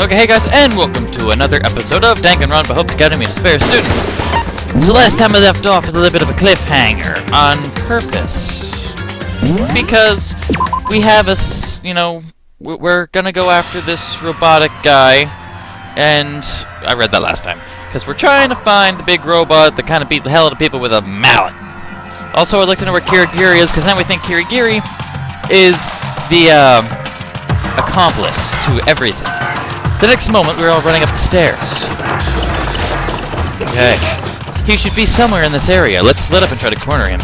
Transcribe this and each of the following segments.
Okay, hey guys, and welcome to another episode of Danganronpa Hope's Academy to Spare Students. So last time I left off with a little bit of a cliffhanger, on purpose. Because we have we're gonna go after this robotic guy, and I read that last time. Because we're trying to find the big robot that kind of beat the hell out of people with a mallet. Also, I'd like to know where Kirigiri is, because now we think Kirigiri is the, accomplice to everything. The next moment, we were all running up the stairs. Okay. He should be somewhere in this area. Let's split up and try to corner him.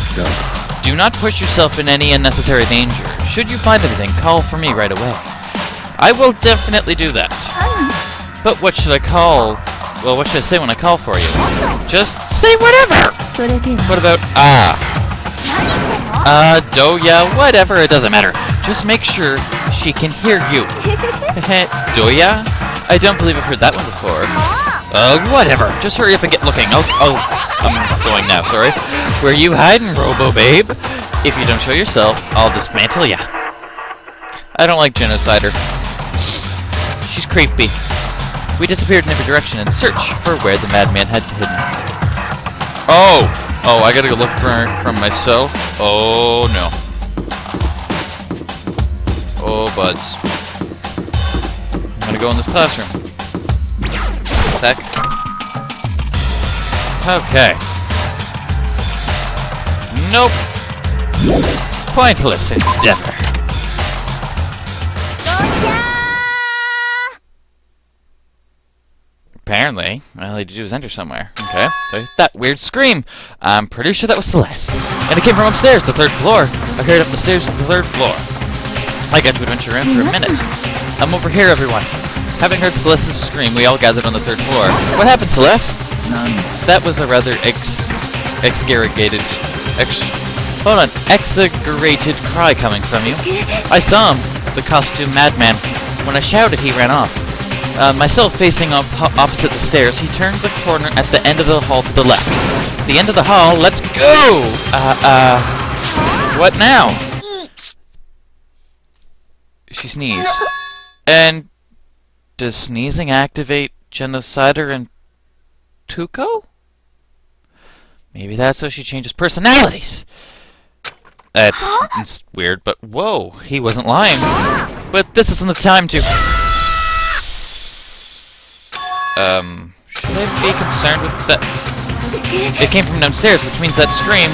Do not push yourself in any unnecessary danger. Should you find anything, call for me right away. I will definitely do that. But what should I call? Well, what should I say when I call for you? Just say whatever! What about Doya, whatever, it doesn't matter. Just make sure she can hear you. Doya? I don't believe I've heard that one before. Whatever. Just hurry up and get looking. Oh, I'm going now, sorry. Where you hiding, Robo-Babe? If you don't show yourself, I'll dismantle ya. I don't like Genocider. She's creepy. We disappeared in every direction in search for where the madman had hidden. Oh, I gotta go look for myself? Oh, no. Oh, buds. I'm gonna go in this classroom. Sec. Okay. Nope. Pointless endeavor. Apparently, all I had to do was enter somewhere. Okay. That weird scream. I'm pretty sure that was Celeste. And it came from upstairs, the 3rd floor. I hurried up the stairs to the 3rd floor. I got to adventure in for a minute. I'm over here, everyone. Having heard Celeste's scream, we all gathered on the 3rd floor. What happened, Celeste? None. That was a rather exaggerated cry coming from you. I saw him, the costume madman. When I shouted, he ran off. Myself facing opposite the stairs, he turned the corner at the end of the hall to the left. The end of the hall, let's go! What now? She sneezed. And does sneezing activate Genocider and Tuco? Maybe that's how she changes personalities. That's weird, but whoa, he wasn't lying. But this isn't the time to... should I be concerned with that? It came from downstairs, which means that scream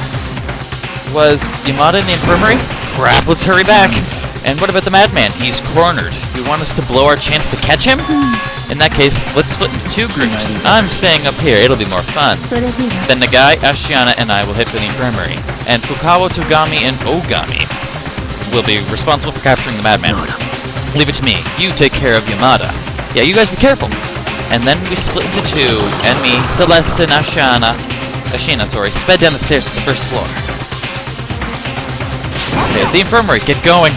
was Yamada in the infirmary? Crap, let's hurry back. And what about the madman? He's cornered. You want us to blow our chance to catch him? In that case, let's split into 2 groups. I'm staying up here, it'll be more fun. Then Nagai, Ashiana, and I will hit for the infirmary. And Fukawa, Togami, and Ogami will be responsible for capturing the madman. Leave it to me. You take care of Yamada. Yeah, you guys be careful. And then we split into 2, and me, Celeste, and Ashina, sped down the stairs to the 1st floor. Okay, at the infirmary, get going.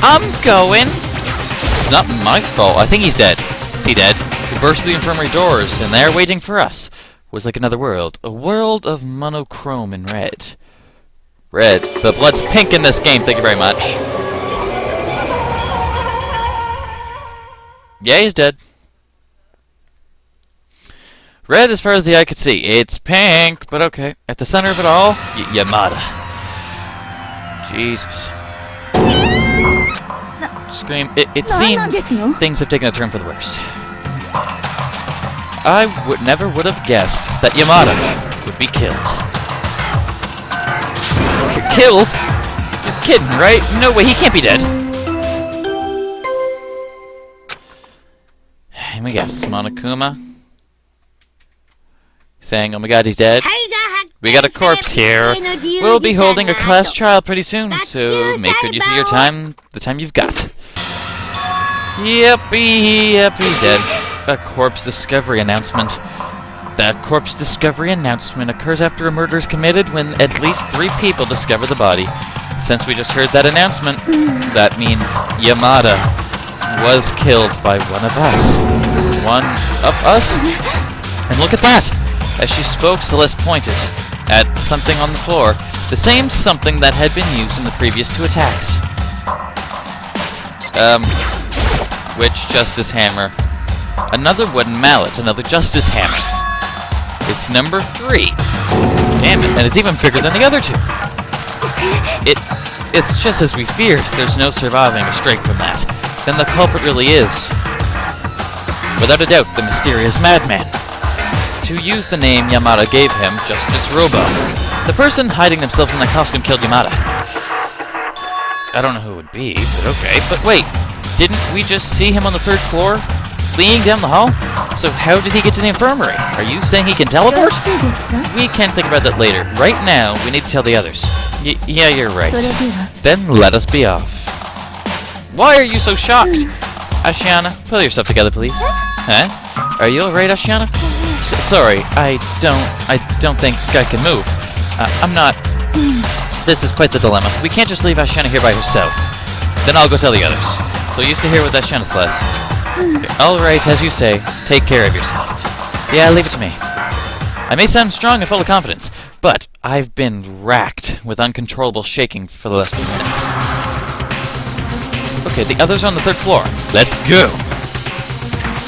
I'm going. It's not my fault. I think he's dead. Is he dead? We burst through the infirmary doors, and there, waiting for us, was like another world. A world of monochrome in red. Red. The blood's pink in this game, thank you very much. Yeah, he's dead. Red as far as the eye could see. It's pink, but okay. At the center of it all, Yamada. Jesus. Scream. It seems things have taken a turn for the worse. I never would have guessed that Yamada would be killed. Killed? You're kidding, right? No way, he can't be dead. Let me guess, Monokuma? Saying, oh my god, he's dead. We got a corpse here. We'll be holding a class trial pretty soon, so make good use of your time, the time you've got. Yep, he's dead. A corpse discovery announcement. That corpse discovery announcement occurs after a murder is committed when at least 3 people discover the body. Since we just heard that announcement, that means Yamada was killed by one of us. One of us? And look at that! As she spoke, Celeste pointed at something on the floor, the same something that had been used in the previous 2 attacks. Which Justice Hammer? Another wooden mallet, another Justice Hammer. It's number 3. Damn it, and it's even bigger than the other 2. It's just as we feared. There's no surviving or straight from that. Then the culprit really is, without a doubt, the mysterious madman. To use the name Yamada gave him, Justice Robo. The person hiding themselves in the costume killed Yamada. I don't know who it would be, but okay. But wait, didn't we just see him on the 3rd floor, fleeing down the hall? So how did he get to the infirmary? Are you saying he can teleport? We can think about that later. Right now, we need to tell the others. Yeah, you're right. Then let us be off. Why are you so shocked? Ashiana, pull yourself together, please. Huh? Are you alright, Ashiana? Sorry, I don't think I can move. I'm not... This is quite the dilemma. We can't just leave Ashiana here by herself. Then I'll go tell the others. So used to hear what Ashiana says. Alright, as you say, take care of yourself. Yeah, leave it to me. I may sound strong and full of confidence, but I've been racked with uncontrollable shaking for the last few minutes. Okay, the others are on the 3rd floor. Let's go!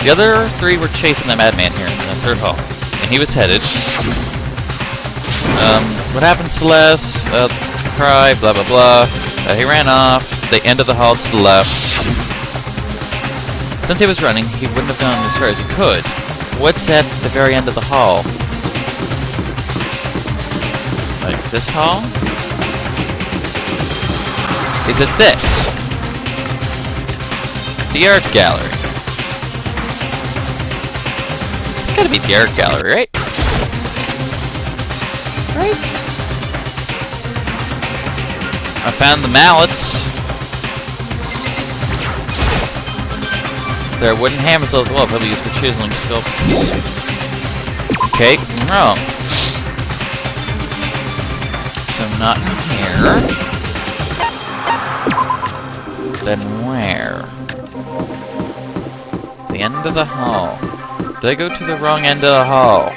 The other 3 were chasing the madman here in the 3rd hall, and he was headed. What happened, Celeste? Cry, blah blah blah. He ran off. The end of the hall to the left. Since he was running, he wouldn't have gone as far as he could. What's at the very end of the hall? Like this hall? Is it this? The art gallery. It's gotta be the art gallery, right? Right? I found the mallets. There are wooden hammers as well, probably used for chiseling sculptures. Okay, wrong. So not in here. Then where? The end of the hall. Did I go to the wrong end of the hall?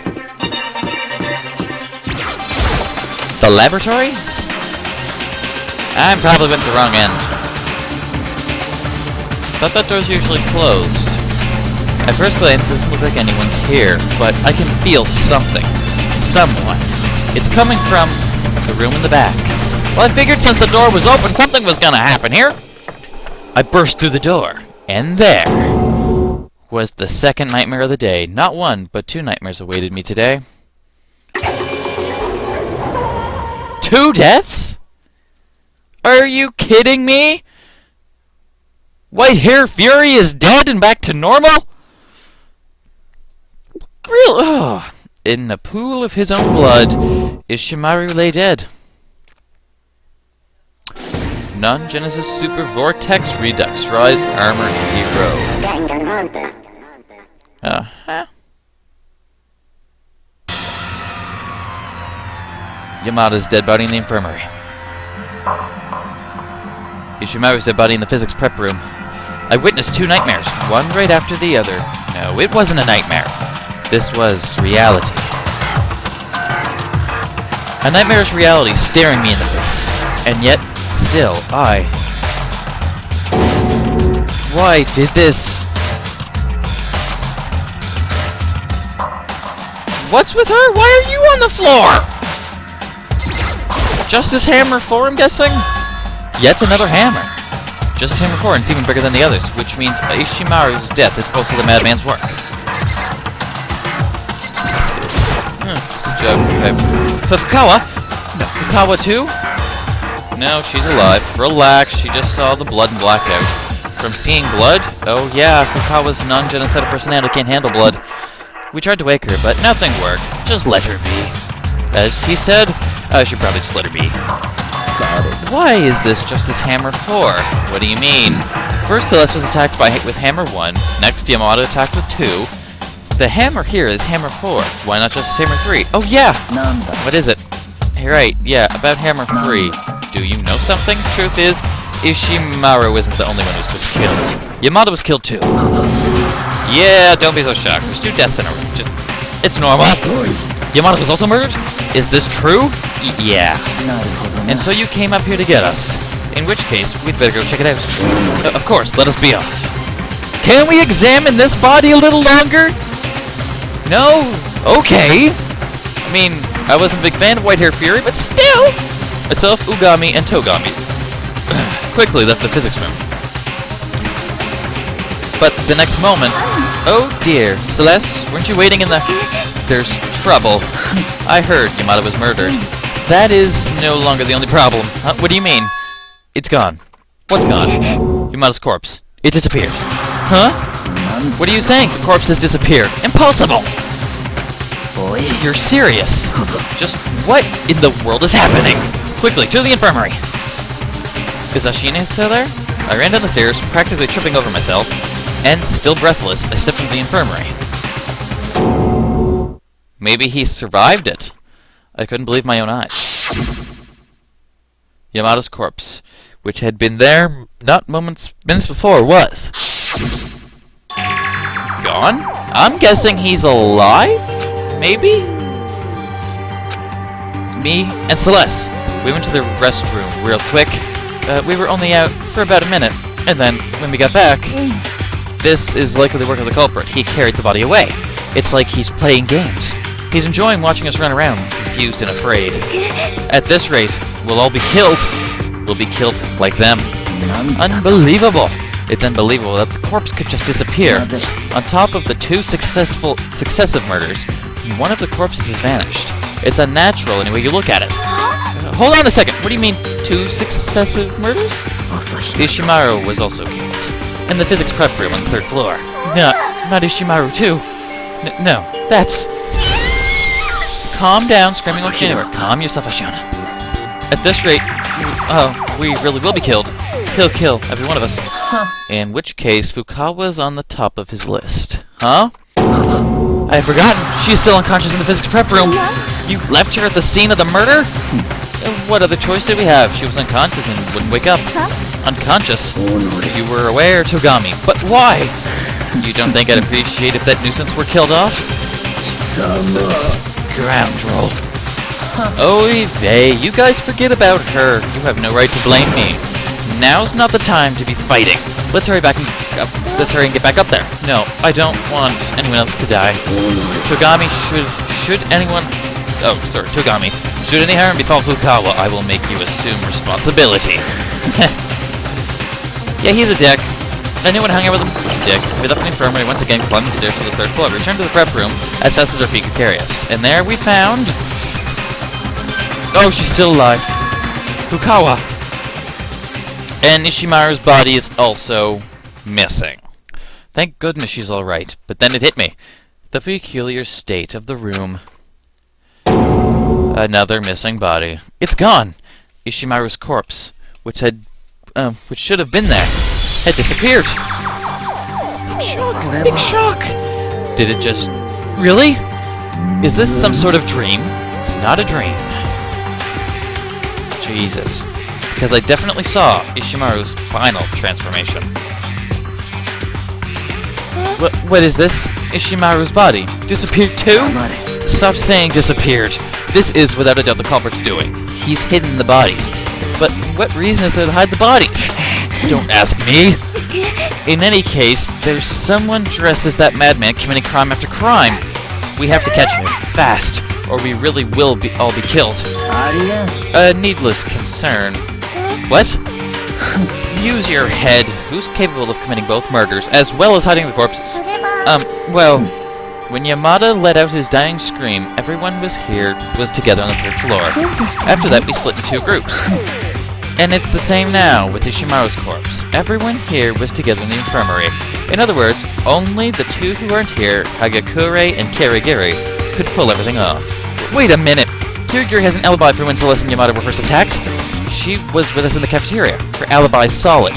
The laboratory? I probably went to the wrong end. Thought that door's usually closed. At first glance, it doesn't look like anyone's here, but I can feel something. Someone. It's coming from the room in the back. Well, I figured since the door was open, something was gonna happen here. I burst through the door, and there was the second nightmare of the day. Not 1, but 2 nightmares awaited me today. 2 deaths? Are you kidding me? White Hair Fury is dead and back to normal? Real? Oh. In the pool of his own blood, Ishimaru lay dead. Non-Genesis Super Vortex Redux Rise Armor Hero. Danganronpa. Uh-huh. Yamada's dead body in the infirmary. Ishimaru's dead body in the physics prep room. I witnessed 2 nightmares, one right after the other. No, it wasn't a nightmare. This was reality. A nightmare's reality staring me in the face. And yet, still, Why did this? What's with her? Why are you on the floor? Justice Hammer 4, I'm guessing? Yet another hammer. Justice Hammer 4, and it's even bigger than the others, which means Ishimaru's death is close to the madman's work. Good job. Okay. Fukawa? No, Fukawa too? No, she's alive. Relax, she just saw the blood and blacked out. From seeing blood? Oh yeah, Fukawa's non-genocidal personality can't handle blood. We tried to wake her, but nothing worked. Just let her be. As he said, I should probably just let her be. Why is this Justice Hammer 4? What do you mean? First Celeste was attacked with Hammer 1, next Yamada attacked with 2. The hammer here is Hammer 4. Why not Justice Hammer 3? Oh yeah! What is it? Hey, right, yeah, about Hammer 3. Do you know something? Truth is, Ishimaru isn't the only one who was killed. Yamada was killed too. Yeah, don't be so shocked. There's 2 deaths in a row. It's normal. Yamada was also murdered? Is this true? Yeah. And so you came up here to get us. In which case, we'd better go check it out. Of course, let us be off. Can we examine this body a little longer? No? Okay. I mean, I wasn't a big fan of White Hair Fury, but still! Myself, Ugami, and Togami quickly left the physics room. But the next moment... Oh dear, Celeste, weren't you waiting in the... There's trouble. I heard Yamada was murdered. That is no longer the only problem. What do you mean? It's gone. What's gone? Yamada's corpse. It disappeared. Huh? What are you saying? The corpse has disappeared. Impossible! You're serious. Just what in the world is happening? Quickly, to the infirmary! Is Ashina still there? I ran down the stairs, practically tripping over myself, and still breathless, I stepped into the infirmary. Maybe he survived it. I couldn't believe my own eyes. Yamada's corpse, which had been there not minutes before, was gone? I'm guessing he's alive? Maybe? Me and Celeste. We went to the restroom real quick. We were only out for about a minute, and then when we got back, this is likely the work of the culprit. He carried the body away. It's like he's playing games. He's enjoying watching us run around, confused and afraid. At this rate, we'll all be killed. We'll be killed like them. Unbelievable. It's unbelievable that the corpse could just disappear. On top of the two successive murders, one of the corpses has vanished. It's unnatural any way you look at it. Hold on a second. What do you mean, two successive murders? Ishimaru was also killed. In the physics prep room on the 3rd floor. Not Ishimaru too. No, that's... Calm down, screaming like January. Calm yourself, Ashina. At this rate, we really will be killed. He'll kill every one of us. In which case, Fukawa's on the top of his list. Huh? I had forgotten. She's still unconscious in the physics prep room. You left her at the scene of the murder? What other choice did we have? She was unconscious and wouldn't wake up. Unconscious? You were aware, Togami. But why? You don't think I'd appreciate if that nuisance were killed off? Scoundrel. Oy vey, you guys forget about her. You have no right to blame me. Now's not the time to be fighting. Let's hurry back and let's hurry and get back up there. No, I don't want anyone else to die. Togami, should anyone... Oh, sorry, Togami. Should any harm befall Fukawa, I will make you assume responsibility. Yeah, he's a dick. Anyone hung out with him? Dick. We left the infirmary once again, climbed the stairs to the 3rd floor. We returned to the prep room as fast as our feet could carry us. And there we found... Oh, she's still alive. Fukawa. And Ishimaru's body is also missing. Thank goodness she's alright. But then it hit me. The peculiar state of the room. Another missing body. It's gone! Ishimaru's corpse, which should have been there, had disappeared. Big shock! Big shock! Did it just... Really? Is this some sort of dream? It's not a dream. Jesus. Because I definitely saw Ishimaru's final transformation. What is this? Ishimaru's body disappeared too? Stop saying disappeared. This is without a doubt the culprit's doing. He's hidden the bodies. But what reason is there to hide the bodies? Don't ask me. In any case, there's someone dressed as that madman committing crime after crime. We have to catch him, fast, or we really will all be killed. A needless concern. What? Use your head. Who's capable of committing both murders, as well as hiding the corpses? Well, when Yamada let out his dying scream, everyone was together on the 3rd floor. After that, we split into 2 groups. And it's the same now with Ishimaru's corpse. Everyone here was together in the infirmary. In other words, only the 2 who weren't here, Hagakure and Kirigiri, could pull everything off. Wait a minute! Kirigiri has an alibi for when Celeste and Yamada were first attacked. She was with us in the cafeteria. Her alibi's solid.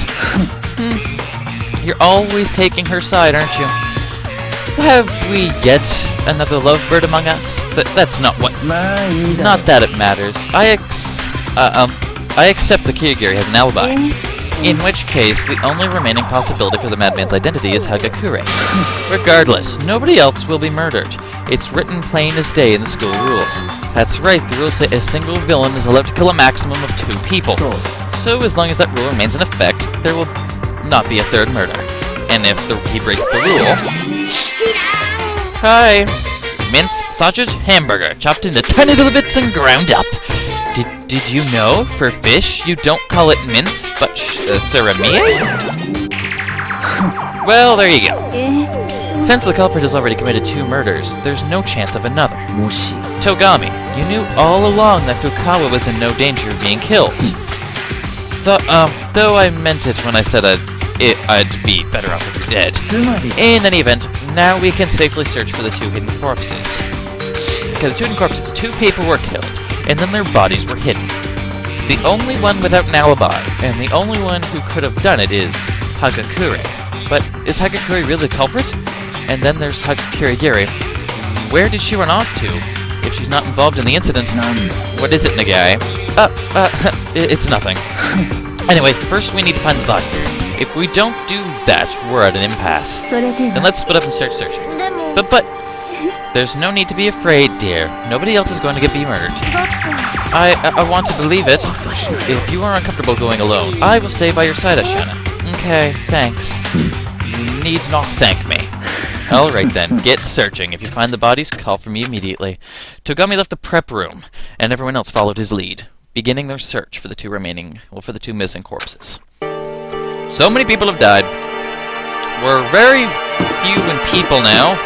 You're always taking her side, aren't you? Have we yet another lovebird among us? That's not what... Not that it matters. I accept that Kirigiri has an alibi. In which case, the only remaining possibility for the madman's identity is Hagakure. Regardless, nobody else will be murdered. It's written plain as day in the school rules. That's right, the rules say a single villain is allowed to kill a maximum of 2 people. So as long as that rule remains in effect, there will not be a 3rd murder. and if he breaks the rule... Hi! Mince, sausage, hamburger, chopped into tiny little bits and ground up. Did you know, for fish, you don't call it mince, but surimi? Well, there you go. Since the culprit has already committed 2 murders, there's no chance of another. Togami, you knew all along that Fukawa was in no danger of being killed. Though I meant it when I said I'd be better off if you're dead. In any event, now we can safely search for the 2 hidden corpses. Okay, the 2 hidden corpses, 2 people were killed, and then their bodies were hidden. The only one without an alibi, and the only one who could have done it is Hagakure. But is Hagakure really the culprit? And then there's Kirigiri. Where did she run off to? If she's not involved in the incident, what is it, Nagai? It's nothing. Anyway, first we need to find the bodies. If we don't do that, we're at an impasse. Then let's split up and start searching. But, there's no need to be afraid, dear. Nobody else is going to be murdered. I want to believe it. If you are uncomfortable going alone, I will stay by your side, Ashana. Okay, thanks. You need not thank me. Alright then, get searching. If you find the bodies, call for me immediately. Togami left the prep room, and everyone else followed his lead, beginning their search for the 2 missing corpses. So many people have died. We're very few in people now.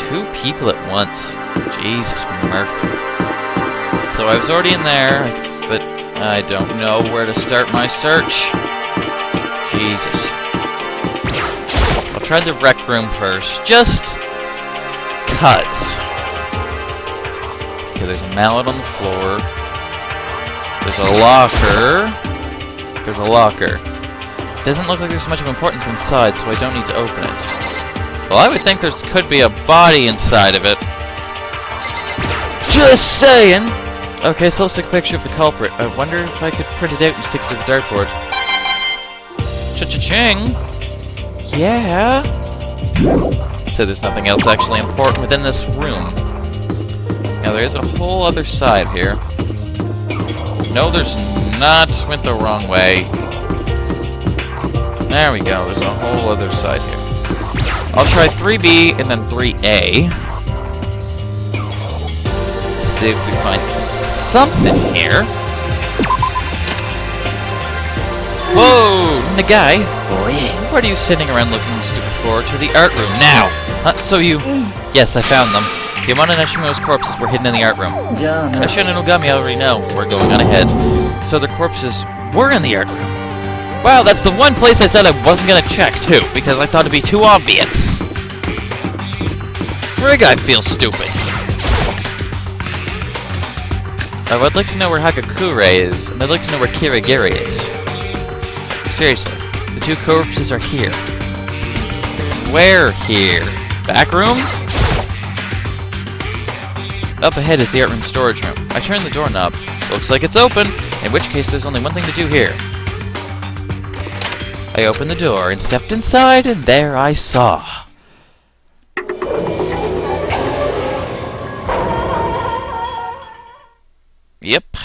2 people at once. Jesus Murphy. So I was already in there, but I don't know where to start my search. Jesus. I'll try the rec room first. Just... cuts. Okay, there's a mallet on the floor. There's a locker. There's a locker. Doesn't look like there's much of importance inside, so I don't need to open it. Well, I would think there could be a body inside of it. Just saying! Okay, so let's take a picture of the culprit. I wonder if I could print it out and stick it to the dartboard. Cha-cha-ching! Yeah? So there's nothing else actually important within this room. Now there is a whole other side here. No, there's not. Went the wrong way. There we go. There's a whole other side here. I'll try 3B and then 3A. See if we find something here. Whoa, Nagai! What are you sitting around looking stupid for? To the art room now! So you... Yes, I found them. Yamana and Ashimo's corpses were hidden in the art room. Ashina and Ogami already know. We're going on ahead. So their corpses were in the art room. Wow, that's the one place I said I wasn't gonna check, too, because I thought it'd be too obvious. Frig, I feel stupid. I would like to know where Hagakure is, and I'd like to know where Kirigiri is. Seriously, the 2 corpses are here. Where here? Back room? Up ahead is the art room storage room. I turned the doorknob. Looks like it's open, in which case there's only one thing to do here. I opened the door and stepped inside, and there I saw. Yep.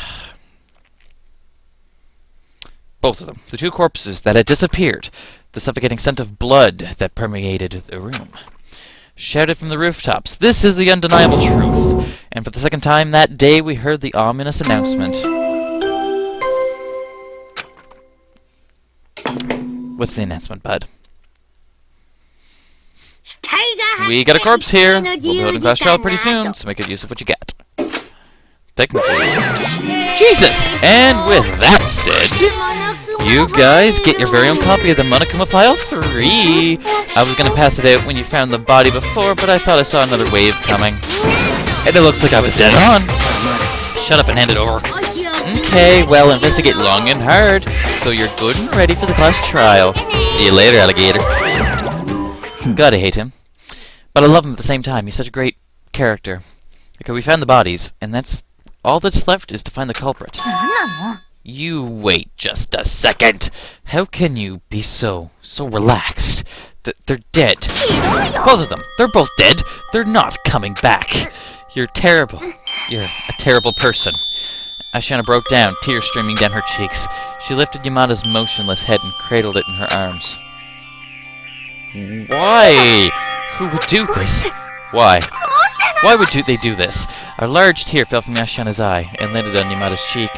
Both of them. The 2 corpses that had disappeared. The suffocating scent of blood that permeated the room. Shouted from the rooftops, "This is the undeniable truth!" And for the second time that day, we heard the ominous announcement. What's the announcement, bud? We got a corpse here! We'll be holding class trial pretty soon, so make good use of what you got. Technically. Jesus! And with that said, you guys get your very own copy of the Monokuma File 3! I was gonna pass it out when you found the body before, but I thought I saw another wave coming. And it looks like I was dead on! Shut up and hand it over. Okay, well, investigate long and hard, so you're good and ready for the class trial. See you later, alligator. Gotta hate him. But I love him at the same time, he's such a great character. Okay, we found the bodies, and that's... all that's left is to find the culprit. You wait just a second. How can you be so relaxed? They're dead. Both of them. They're both dead. They're not coming back. You're terrible. You're a terrible person. Ashana broke down, tears streaming down her cheeks. She lifted Yamada's motionless head and cradled it in her arms. Why? Who would do this? Why? Why would they do this? A large tear fell from Yashana's eye and landed on Yamada's cheek.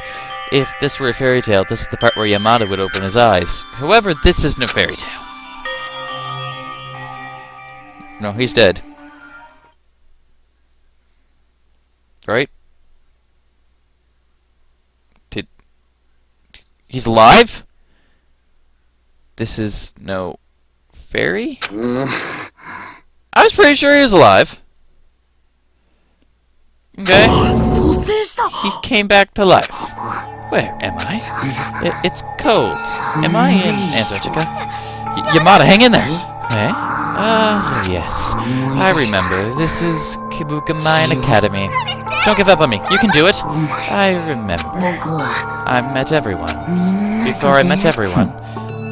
If this were a fairy tale, this is the part where Yamada would open his eyes. However, this isn't a fairy tale. No, he's dead. Right? He's alive? This is no fairy? I was pretty sure he was alive. Okay. He came back to life. Where am I? It's cold. Am I in Antarctica? Yamada, hang in there! Eh? Yes. I remember. This is Kibuka Mine Academy. Don't give up on me. You can do it. I remember. I met everyone. Before I met everyone.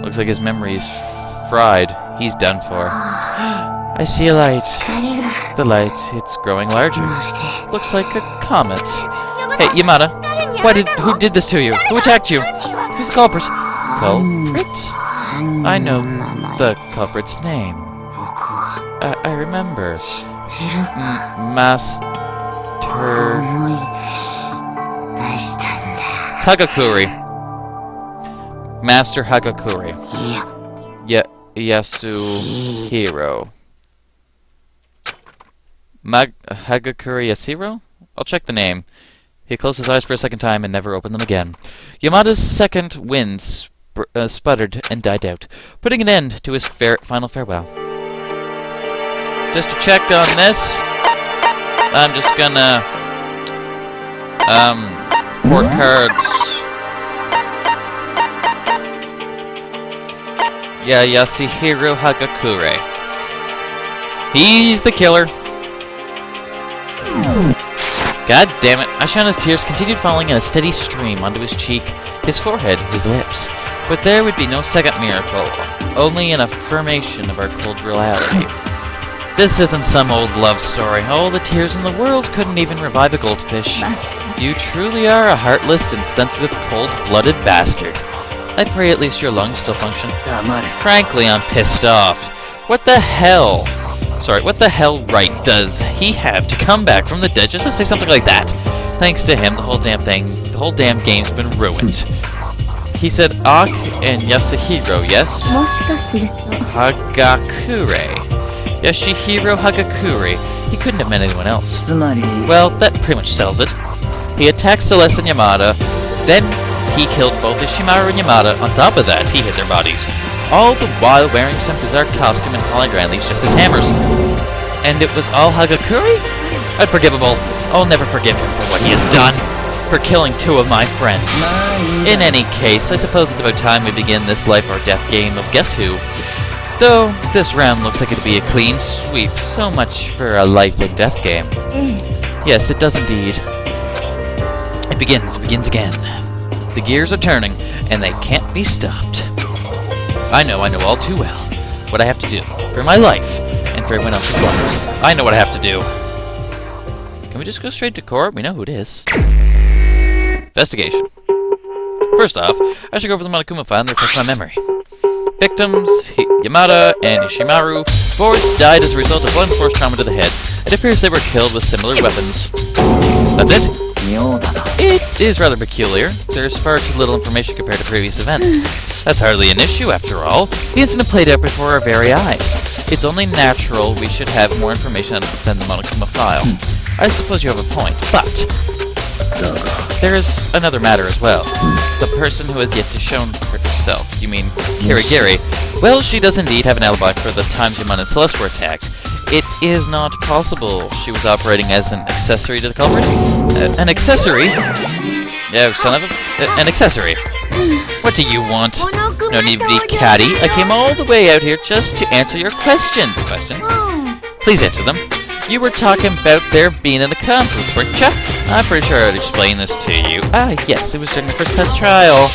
Looks like his memory's fried. He's done for. I see a light. The light, it's growing larger. Looks like a comet. Hey, Yamada. Who did this to you? Who attacked you? Who's the culprit? Culprit? I know the culprit's name. I remember. Master... Hagakure. Master Hagakure. Yasuhiro. Hagakure Yasuhiro? I'll check the name. He closed his eyes for a second time and never opened them again. Yamada's second wind sputtered and died out, putting an end to his final farewell. Just to check on this, I'm just gonna port cards. Yeah, Yasuhiro Hagakure. He's the killer. God damn it. Ashana's tears continued falling in a steady stream onto his cheek, his forehead, his lips. But there would be no second miracle, only an affirmation of our cold reality. This isn't some old love story. All the tears in the world couldn't even revive a goldfish. You truly are a heartless, insensitive, cold-blooded bastard. I pray at least your lungs still function. Frankly, I'm pissed off. What the hell? Sorry, what the hell right does he have to come back from the dead just to say something like that? Thanks to him, the whole damn game's been ruined. He said Ak and Yasuhiro, yes? Hagakure. Yasuhiro Hagakure. He couldn't have meant anyone else. Well, that pretty much settles it. He attacked Celeste and Yamada, then he killed both Ishimaru and Yamada. On top of that, he hit their bodies. All the while wearing some bizarre costume and calling Granlies just as hammers. And it was all Hagakure? Unforgivable. I'll never forgive him for what he has done. For killing two of my friends. In any case, I suppose it's about time we begin this life or death game of Guess Who. Though, this round looks like it'd be a clean sweep. So much for a life and death game. Yes, it does indeed. It begins again. The gears are turning, and they can't be stopped. I know all too well what I have to do for my life and for everyone else's lives. I know what I have to do. Can we just go straight to court? We know who it is. Investigation. First off, I should go over the Monokuma file and refresh my memory. Victims, Yamada and Ishimaru, both died as a result of blunt force trauma to the head. It appears they were killed with similar weapons. That's it? It is rather peculiar. There's far too little information compared to previous events. That's hardly an issue, after all. The incident played out before our very eyes. It's only natural we should have more information than the Monokuma file. I suppose you have a point, but there is another matter as well. The person who has yet to show herself. You mean Kirigiri? Well, she does indeed have an alibi for the times Yamada and Celeste were attacked. It is not possible she was operating as an accessory to the culprit. An accessory? Yeah, son of a... an accessory. What do you want? No need to be catty. I came all the way out here just to answer your questions. Questions? Please answer them. You were talking about there being an accomplice, weren't you? I'm pretty sure I'd explain this to you. Ah, yes, it was during the first test trial.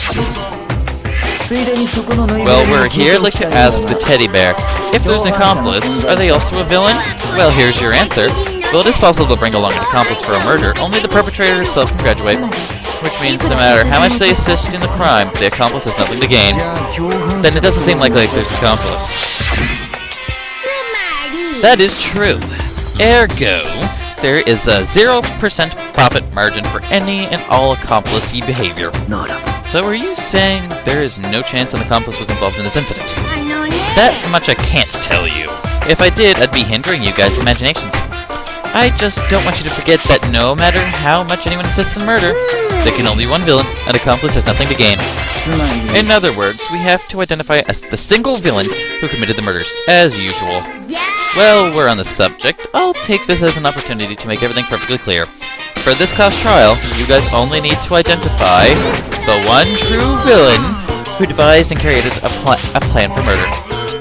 Well, we're here. I'd like to ask the teddy bear, if there's an accomplice, are they also a villain? Well, here's your answer. Well, it is possible to bring along an accomplice for a murder. Only the perpetrator herself can graduate. Which means no matter how much they assist in the crime, the accomplice has nothing to gain. Then it doesn't seem likely there's an accomplice. That is true. Ergo, there is a 0% profit margin for any and all accomplice behavior. So are you saying there is no chance an accomplice was involved in this incident? That much I can't tell you. If I did, I'd be hindering you guys' imaginations. I just don't want you to forget that no matter how much anyone assists in murder, there can only be one villain. An accomplice has nothing to gain. In other words, we have to identify the single villain who committed the murders, as usual. Well, we're on the subject. I'll take this as an opportunity to make everything perfectly clear. For this class trial, you guys only need to identify the one true villain who devised and created a plan for murder.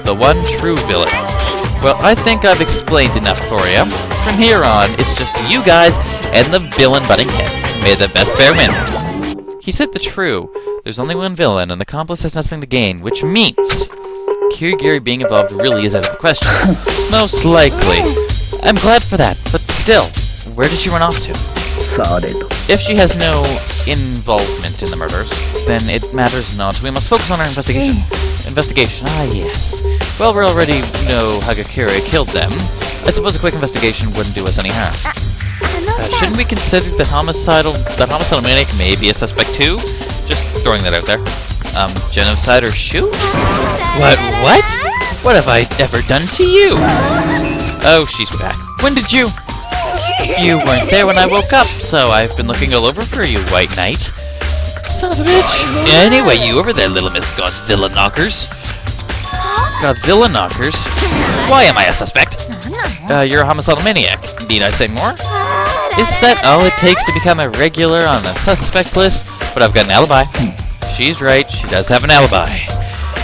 The one true villain. Well, I think I've explained enough for you. From here on, it's just you guys and the villain butting heads. May the best bear win. He said the true. There's only one villain, and the accomplice has nothing to gain, which means Kirigiri being involved really is out of the question. Most likely. I'm glad for that, but still, where did she run off to? If she has no involvement in the murders, then it matters not. We must focus on our investigation. Investigation, ah yes. Well, we already know Hagakure killed them. I suppose a quick investigation wouldn't do us any harm. Shouldn't we consider that homicidal maniac may be a suspect too? Just throwing that out there. Genocide or shoot? What? What have I ever done to you? Oh, she's back. When did you? You weren't there when I woke up, so I've been looking all over for you, White Knight. Son of a bitch. Anyway, you over there, little Miss Godzilla Knockers. Godzilla Knockers? Why am I a suspect? You're a homicidal maniac. Need I say more? Is that all it takes to become a regular on the suspect list? But I've got an alibi. She's right, she does have an alibi.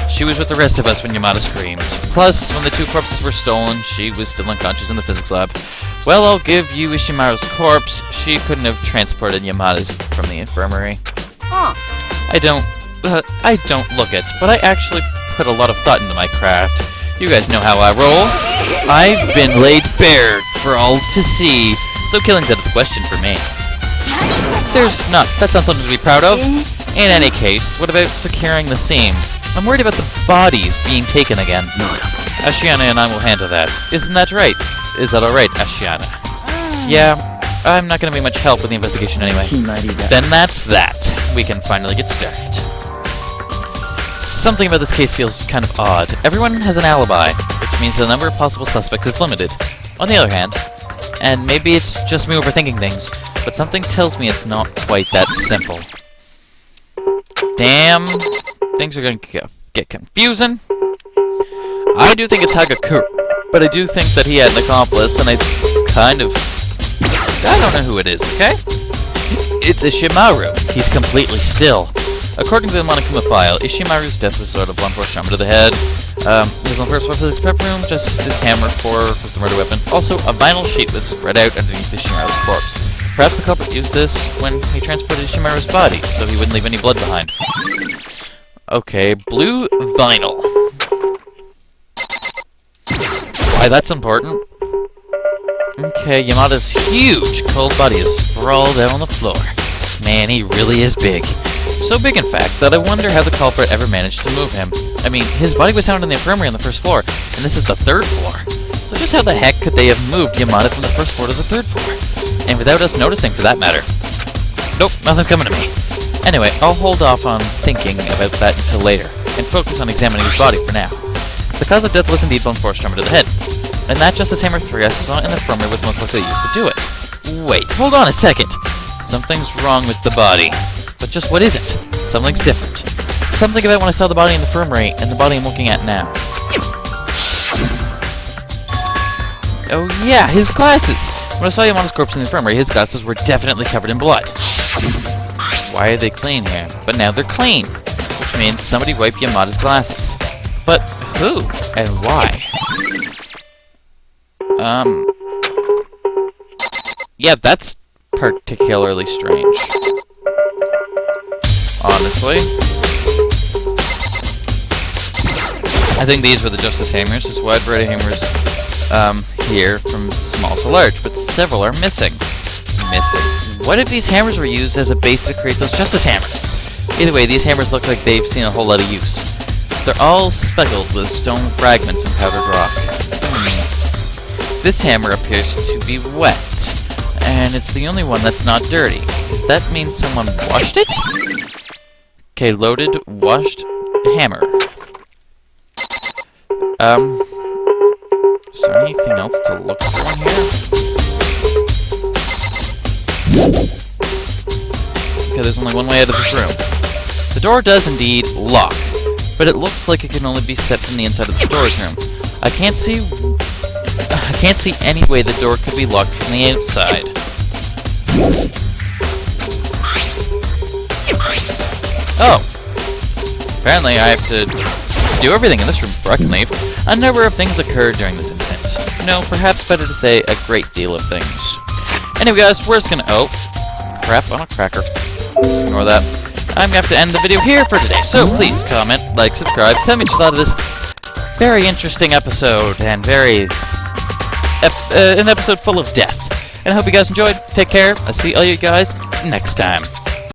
She was with the rest of us when Yamada screamed. Plus, when the two corpses were stolen, she was still unconscious in the physics lab. Well, I'll give you Ishimaru's corpse. She couldn't have transported Yamada's from the infirmary. I don't look it, but I actually put a lot of thought into my craft. You guys know how I roll. I've been laid bare for all to see, so killing's out of the question for me. That's not something to be proud of. In any case, what about securing the scene? I'm worried about the bodies being taken again. Ashiana and I will handle that. Isn't that right? Is that alright, Ashiana? Yeah, I'm not going to be much help with the investigation anyway. Then that's that. We can finally get started. Something about this case feels kind of odd. Everyone has an alibi, which means the number of possible suspects is limited. On the other hand, and maybe it's just me overthinking things, but something tells me it's not quite that simple. Damn, things are going to get confusing. I do think it's Hagakure, but I do think that he had an accomplice, and I don't know who it is, okay? It's Ishimaru. He's completely still. According to the Monokuma file, Ishimaru's death was sort of blunt force trauma to the head. His blunt force was his prep room, just his hammer was the murder weapon. Also, a vinyl sheet was spread out underneath Ishimaru's corpse. Perhaps the culprit used this when he transported Ishimaru's body, so he wouldn't leave any blood behind. Okay, blue vinyl. Why that's important? Okay, Yamada's huge cold body is sprawled out on the floor. Man, he really is big. So big, in fact, that I wonder how the culprit ever managed to move him. I mean, his body was found in the infirmary on the first floor, and this is the third floor. So just how the heck could they have moved Yamada from the first floor to the third floor? And without us noticing, for that matter. Nope, nothing's coming to me. Anyway, I'll hold off on thinking about that until later, and focus on examining his body for now. The cause of death was indeed blunt force trauma to the head, and that Justice Hammer 3 I saw in the infirmary was most likely used to do it. Wait, hold on a second! Something's wrong with the body. But just what is it? Something's different. Something about when I saw the body in the infirmary and the body I'm looking at now. Oh yeah, his glasses! When I saw Yamada's corpse in the infirmary, his glasses were definitely covered in blood. Why are they clean here? But now they're clean. Which means somebody wiped Yamada's glasses. But who? And why? Yeah, that's particularly strange. Honestly. I think these were the Justice Hammers. There's wide variety of hammers here from small to large, but several are missing. What if these hammers were used as a base to create those Justice Hammers? Either way, these hammers look like they've seen a whole lot of use. They're all speckled with stone fragments and powdered rock. This hammer appears to be wet, and it's the only one that's not dirty. Does that mean someone washed it? Okay, loaded, washed hammer. Is there anything else to look for in here? Okay, there's only one way out of this room. The door does indeed lock, but it looks like it can only be set from the inside of the storage room. I can't see any way the door could be locked from the outside. Oh. Apparently I have to do everything in this room before I can leave. A number of things occurred during this incident. No, perhaps better to say a great deal of things. Anyway guys, we're just gonna... Oh. Crap on a cracker. Just ignore that. I'm gonna have to end the video here for today, so please comment, like, subscribe, tell me what you thought of this very interesting episode, and an episode full of death. And I hope you guys enjoyed. Take care. I'll see all you guys next time.